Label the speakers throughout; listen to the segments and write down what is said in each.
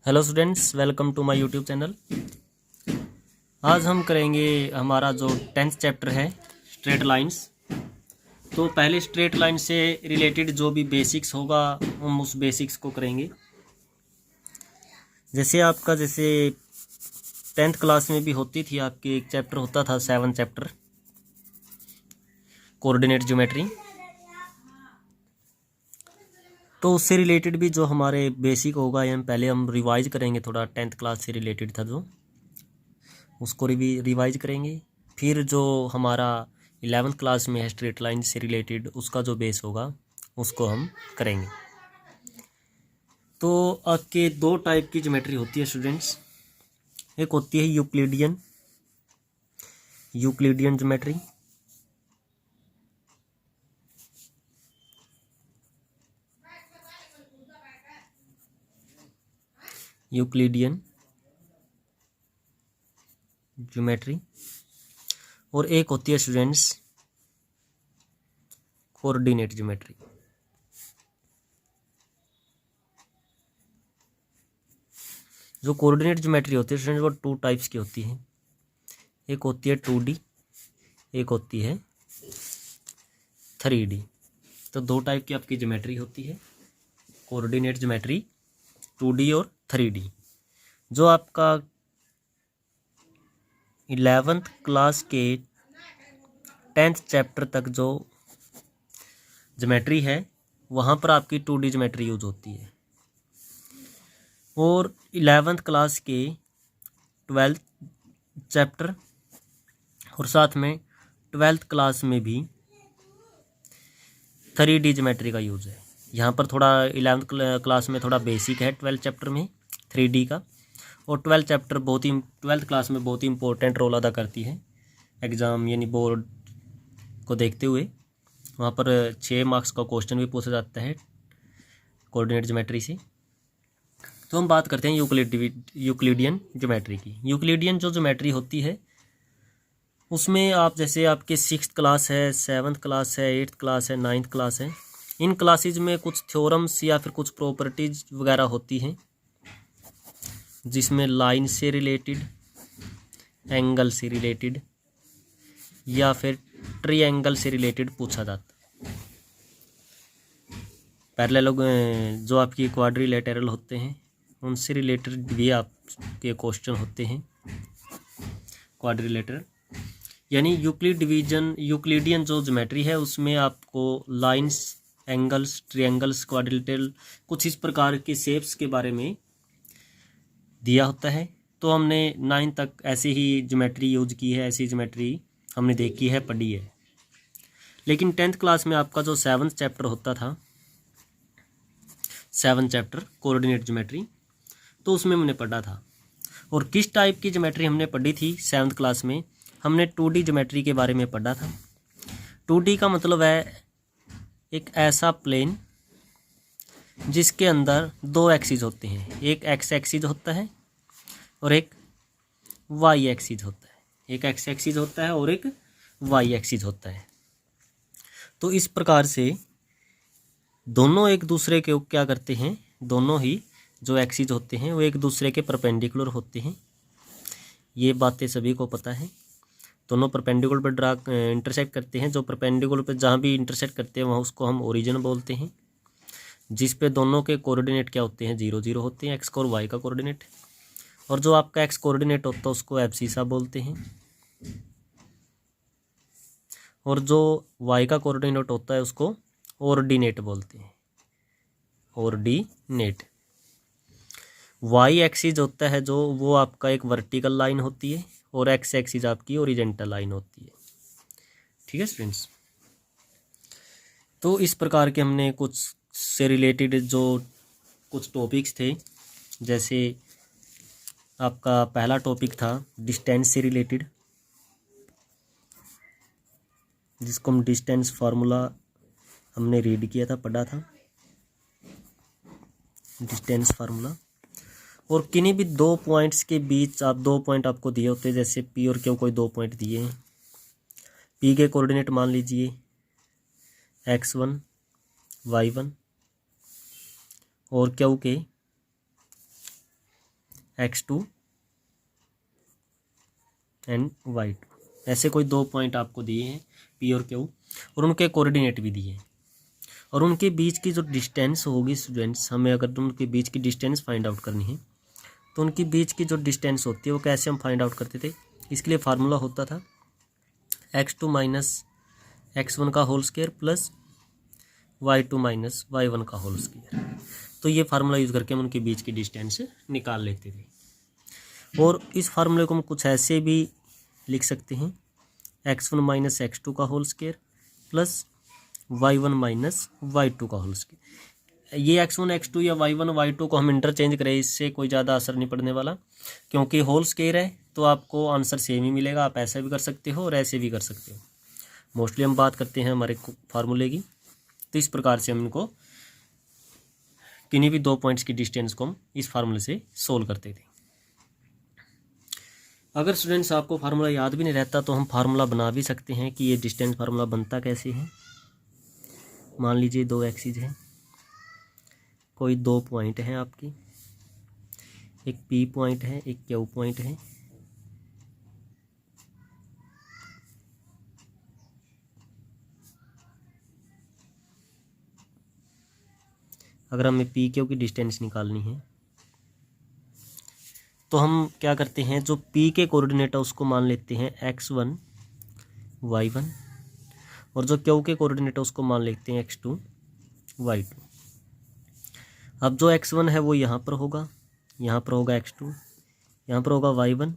Speaker 1: Hello students, welcome to my YouTube channel. आज हम करेंगे हमारा जो 10th चैप्टर है स्ट्रेट लाइंस। तो पहले स्ट्रेट लाइन से रिलेटेड जो भी बेसिक्स होगा हम उस बेसिक्स को करेंगे। जैसे 10th क्लास में भी होती थी आपकी एक चैप्टर होता था 7 चैप्टर कोऑर्डिनेट ज्योमेट्री। तो उससे रिलेटेड भी जो हमारे बेसिक होगा हम पहले रिवाइज करेंगे। थोड़ा 10th क्लास से रिलेटेड था जो उसको रिवाइज करेंगे। फिर जो हमारा 11th क्लास में है स्ट्रेट लाइन से रिलेटेड उसका जो बेस होगा उसको हम करेंगे। तो आपके दो टाइप की ज्योमेट्री होती है स्टूडेंट्स। एक होती है यूक्लिडियन ज्योमेट्री, यूक्लिडियन ज्योमेट्री, और एक होती है स्टूडेंट्स कोऑर्डिनेट ज्योमेट्री। जो कोऑर्डिनेट ज्योमेट्री होती है स्टूडेंट्स वो 2 टाइप्स की होती है। एक होती है 2D, एक होती है 3D। तो 2 टाइप की आपकी ज्योमेट्री होती है कोऑर्डिनेट ज्योमेट्री, 2D और 3D। जो आपका 11th क्लास के 10th चैप्टर तक जो ज्योमेट्री है वहाँ पर आपकी 2D ज्योमेट्री यूज होती है, और 11th क्लास के 12th चैप्टर और साथ में 12th क्लास में भी 3D ज्योमेट्री का यूज़ है। यहाँ पर थोड़ा 11th क्लास में थोड़ा बेसिक है 12th चैप्टर में 3D का, और 12th क्लास में बहुत ही इंपॉर्टेंट रोल अदा करती है एग्ज़ाम यानी बोर्ड को देखते हुए। वहाँ पर 6 मार्क्स का क्वेश्चन भी पूछा जाता है कोऑर्डिनेट ज्योमेट्री से। तो हम बात करते हैं यूक्लिडियन ज्योमेट्री की। यूक्लिडियन जो ज्योमेट्री होती है उसमें आप जैसे आपके 6th क्लास है, 7th क्लास है, 8th क्लास है, 9th क्लास है, इन क्लासेज में कुछ थ्योरम्स या फिर कुछ प्रॉपर्टीज वगैरह होती हैं जिसमें लाइन से रिलेटेड, एंगल से रिलेटेड या फिर ट्रायंगल से रिलेटेड पूछा जाता है। पैरेलल जो आपकी क्वाड्रिलेटरल होते हैं उनसे रिलेटेड भी आपके क्वेश्चन होते हैं। क्वाड्रिलेटरल यानी यूक्लिडियन जो ज्योमेट्री है उसमें आपको लाइंस, एंगल्स, ट्रायंगल्स, क्वाड्रिलेटरल कुछ इस प्रकार के शेप्स के बारे में दिया होता है। तो हमने 9 तक ऐसे ही ज्योमेट्री यूज की है, ऐसी ज्योमेट्री हमने देखी है, पढ़ी है। लेकिन 10th क्लास में आपका जो 7th चैप्टर होता था, 7th चैप्टर कोऑर्डिनेट ज्योमेट्री, तो उसमें हमने पढ़ा था। और किस टाइप की ज्योमेट्री हमने पढ़ी थी 7th क्लास में? हमने 2D ज्योमेट्री के बारे में पढ़ा था। 2D का मतलब है एक ऐसा प्लेन जिसके अंदर 2 एक्सिस होते हैं। एक एक्स एक्सिस होता है और एक वाई एक्सिस होता है। एक एक्स एक्सिस होता है और एक वाई एक्सिस होता है। तो इस प्रकार से दोनों एक दूसरे के क्या करते हैं, दोनों ही जो एक्सिस होते हैं वो एक दूसरे के परपेंडिकुलर होते हैं। ये बातें सभी को पता है। दोनों परपेंडिकुलर पर इंटरसेक्ट करते हैं। जो परपेंडिकुलर पर जहाँ भी इंटरसेक्ट करते हैं वहाँ उसको हम ओरिजिन बोलते हैं। जिस पे दोनों के कोऑर्डिनेट क्या होते हैं, 0 0 होते हैं, एक्स और वाई का कोऑर्डिनेट। और जो आपका एक्स कोऑर्डिनेट होता है उसको एब्सिसा बोलते हैं, और जो वाई का कोऑर्डिनेट होता है उसको ऑर्डिनेट बोलते हैं। ऑर्डिनेट। वाई एक्सिस होता है जो वो आपका एक वर्टिकल लाइन होती है, और एक्स एक्सिस आपकी ओरिजेंटल लाइन होती है। ठीक है स्टूडेंट्स। तो इस प्रकार के हमने कुछ से रिलेटेड जो कुछ टॉपिक्स थे, जैसे आपका पहला टॉपिक था डिस्टेंस से रिलेटेड, जिसको हम डिस्टेंस फार्मूला हमने रीड किया था, पढ़ा था डिस्टेंस फार्मूला। और किन्हीं भी 2 पॉइंट्स के बीच 2 पॉइंट आपको दिए होते हैं, जैसे पी और क्यू, कोई 2 पॉइंट दिए हैं। पी के कोऑर्डिनेट मान लीजिए x1 y1, और क्यू के x2 एंड y2, ऐसे कोई दो पॉइंट आपको दिए हैं P और Q, और उनके कोऑर्डिनेट भी दिए हैं, और उनके बीच की जो डिस्टेंस होगी स्टूडेंट्स, हमें अगर उनके बीच की डिस्टेंस फाइंड आउट करनी है तो उनकी बीच की जो डिस्टेंस होती है वो कैसे हम फाइंड आउट करते थे। इसके लिए फार्मूला होता था x2 माइनस x1 का whole square plus y2 minus y1 का होल स्क्वायर। तो ये फार्मूला यूज़ करके हम उनके बीच की डिस्टेंस निकाल लेते थे। और इस फार्मूले को हम कुछ ऐसे भी लिख सकते हैं, x1 माइनस x2 का whole square plus y1 minus y2 का होल स्क्वायर। ये x1 x2 या y1 y2 को हम इंटरचेंज करें, इससे कोई ज़्यादा असर नहीं पड़ने वाला, क्योंकि होल स्क्वायर है तो आपको आंसर सेम ही मिलेगा। आप ऐसा भी कर सकते हो और ऐसे भी कर सकते हो। मोस्टली हम बात करते हैं हमारे फार्मूले की, तो इस प्रकार से हम इनको किन्हीं भी दो पॉइंट्स की डिस्टेंस को हम इस फार्मूले से सोल्व करते थे। अगर स्टूडेंट्स आपको फार्मूला याद भी नहीं रहता तो हम फार्मूला बना भी सकते हैं कि ये डिस्टेंस फार्मूला बनता कैसे है। मान लीजिए दो एक्सिस हैं, कोई दो पॉइंट हैं आपकी, एक P पॉइंट है एक Q पॉइंट है। अगर हमें P Q की डिस्टेंस निकालनी है तो हम क्या करते हैं, जो P के कोऑर्डिनेट है उसको मान लेते हैं x1 y1, और जो Q के कोऑर्डिनेट है उसको मान लेते हैं x2 y2। अब जो x1 है वो यहाँ पर होगा, यहाँ पर होगा x2, यहाँ पर होगा y1,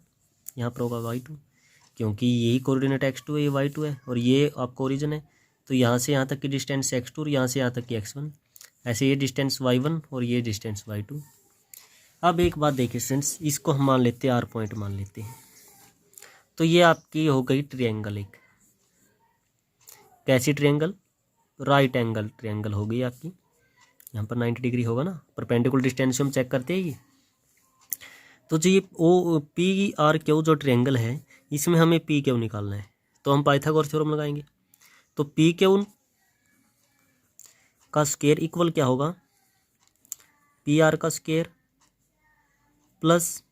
Speaker 1: यहाँ पर होगा y2, क्योंकि यही कोऑर्डिनेट x2 है, ये y2 है, और ये आपका ओरिजिन है। तो यहाँ से यहाँ तक की डिस्टेंस x2 और यहाँ से यहाँ तक की x1, ऐसे ये डिस्टेंस y1 और ये डिस्टेंस y2। अब एक बात देखिए फ्रेंड्स, इसको हम मान लेते हैं R पॉइंट मान लेते हैं। तो ये आपकी हो गई ट्रायंगल, एक कैसी ट्रायंगल, राइट एंगल ट्रायंगल हो गई आपकी। यहाँ पर 90 डिग्री होगा ना, परपेंडिकुलर डिस्टेंस से हम चेक करते हैं ये। तो जी ओ PRQ जो ट्रायंगल है इसमें हमें PQ निकालना है, तो हम पाइथागोरस थ्योरम लगाएंगे। तो PQ का स्क्वायर इक्वल क्या होगा, PR का स्क्वायर प्लस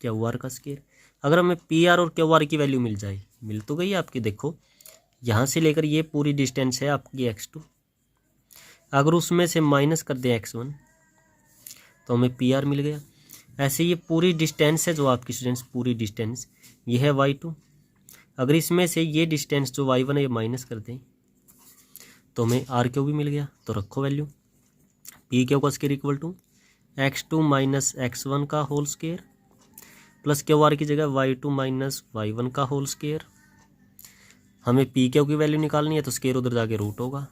Speaker 1: QR का स्क्वायर। अगर हमें PR और QR की वैल्यू मिल जाए, मिल तो गई आपकी, देखो यहाँ से लेकर ये पूरी डिस्टेंस है आपकी x2, अगर उसमें से माइनस कर दें x1 तो हमें PR मिल गया। ऐसे ये पूरी डिस्टेंस है जो आपकी स्टूडेंट्स, पूरी डिस्टेंस ये है y2, अगर इसमें से ये डिस्टेंस जो y1 है ये माइनस कर दें तो हमें RQ भी मिल गया। तो रखो वैल्यू, PQ का square equal to x2 minus x1 का होल स्क्वायर प्लस QR की जगह y2 माइनस y1 का होल स्क्वायर। हमें PQ की वैल्यू निकालनी है तो स्क्वायर उधर जाके रूट होगा,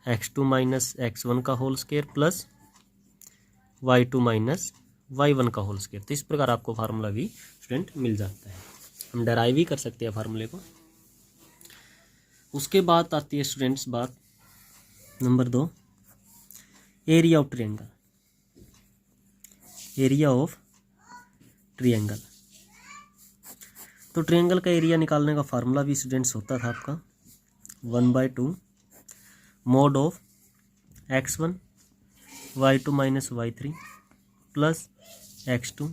Speaker 1: x2 माइनस x1 का whole square plus y2 minus y1 का होल स्क्वायर। तो इस प्रकार आपको फार्मूला भी स्टूडेंट मिल जाता है, हम डेराइव भी कर सकते हैं फार्मूले को। उसके बाद आती है स्टूडेंट्स बात number 2, area of triangle. Area of triangle, तो ट्रायंगल का एरिया निकालने का फार्मूला भी स्टूडेंट्स होता था आपका 1/2 mode of x1 y2 minus y3 plus x2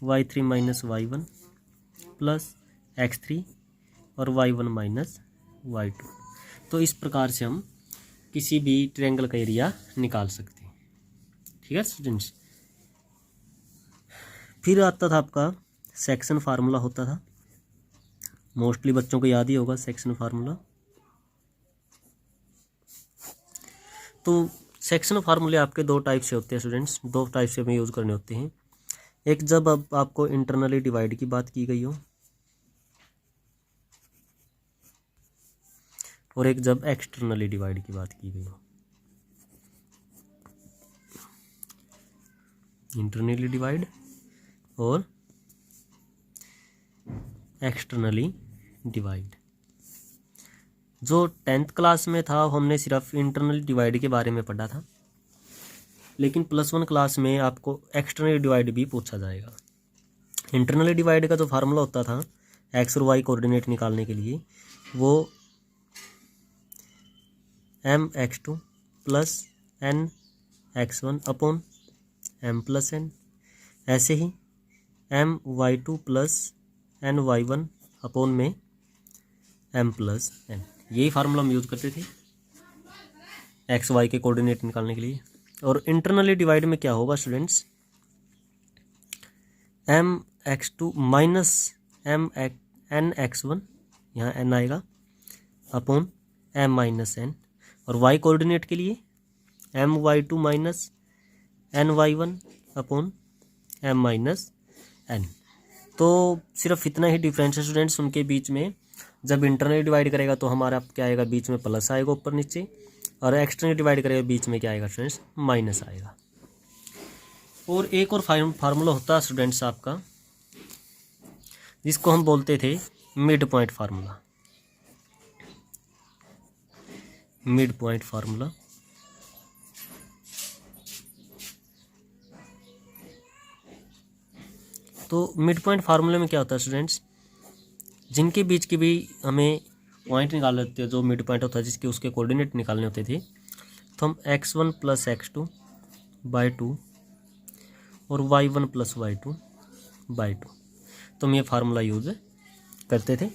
Speaker 1: y3 minus y1 plus x3 और y1 माइनस y2। तो इस प्रकार से हम किसी भी ट्रायंगल का एरिया निकाल सकते हैं। ठीक है स्टूडेंट्स। फिर आता था आपका सेक्शन फार्मूला होता था, मोस्टली बच्चों को याद ही होगा सेक्शन फार्मूला। तो सेक्शन फार्मूले आपके दो टाइप से होते हैं स्टूडेंट्स, दो टाइप से हमें यूज़ करने होते हैं। एक जब अब आपको इंटरनली डिवाइड की बात की गई हो, और एक जब एक्सटर्नली डिवाइड की बात की गई हो। इंटरनली डिवाइड और एक्सटर्नली डिवाइड। जो 10th क्लास में था हमने सिर्फ इंटरनली डिवाइड के बारे में पढ़ा था, लेकिन +1 क्लास में आपको एक्सटर्नली डिवाइड भी पूछा जाएगा। इंटरनली डिवाइड का जो फार्मूला होता था x और y कोऑर्डिनेट निकालने के लिए, वो mx2 plus n x1 upon m plus n, ऐसे ही my2 प्लस ny1 अपॉन में m प्लस n, यही फार्मूला हम यूज़ करते थे एक्स वाई के कोऑर्डिनेट निकालने के लिए। और इंटरनली डिवाइड में क्या होगा स्टूडेंट्स, mx2 माइनस nx1, यहाँ n आएगा, अपॉन m माइनस n। और y कोऑर्डिनेट के लिए my2 minus ny1 upon m minus n। तो सिर्फ इतना ही डिफरेंस है स्टूडेंट्स उनके बीच में। जब इंटरनली डिवाइड करेगा तो हमारा क्या आएगा, बीच में प्लस आएगा ऊपर नीचे, और एक्सटर्नली डिवाइड करेगा बीच में क्या आएगा स्टूडेंट्स, माइनस आएगा। और एक और फार्मूला होता है स्टूडेंट्स आपका, जिसको हम बोलते थे mid point formula. Mid point formula तो मिड पॉइंट फार्मूले में क्या होता है स्टूडेंट्स, जिनके बीच की भी हमें पॉइंट निकालने होते हैं, जो मिड पॉइंट होता है जिसके उसके कोऑर्डिनेट निकालने होते थे, तो हम x1 प्लस x2 बाई 2 और y1 प्लस y2 बाई 2, तो हम ये फार्मूला यूज़ करते थे।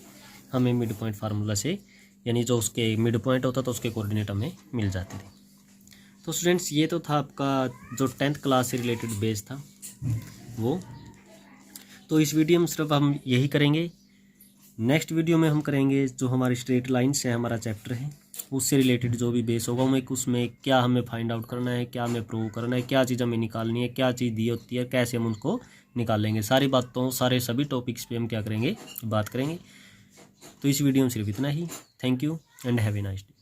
Speaker 1: हमें मिड पॉइंट फार्मूला से, यानी जो उसके मिड पॉइंट होता था उसके कोऑर्डिनेट हमें मिल जाते थे। तो स्टूडेंट्स ये तो था आपका जो 10th क्लास से रिलेटेड बेस था वो। तो इस वीडियो में सिर्फ हम यही करेंगे। नेक्स्ट वीडियो में हम करेंगे जो हमारी स्ट्रेट लाइन से हमारा चैप्टर है, उससे रिलेटेड जो भी बेस होगा उसमें क्या हमें फाइंड आउट करना है, क्या हमें प्रूव करना है, क्या चीज़ हमें निकालनी है, क्या चीज़ दी होती है, कैसे हम उनको निकालेंगे, सारी बातों सभी टॉपिक्स पे हम क्या करेंगे, बात करेंगे। तो इस वीडियो में सिर्फ इतना ही। Thank you and have a nice day.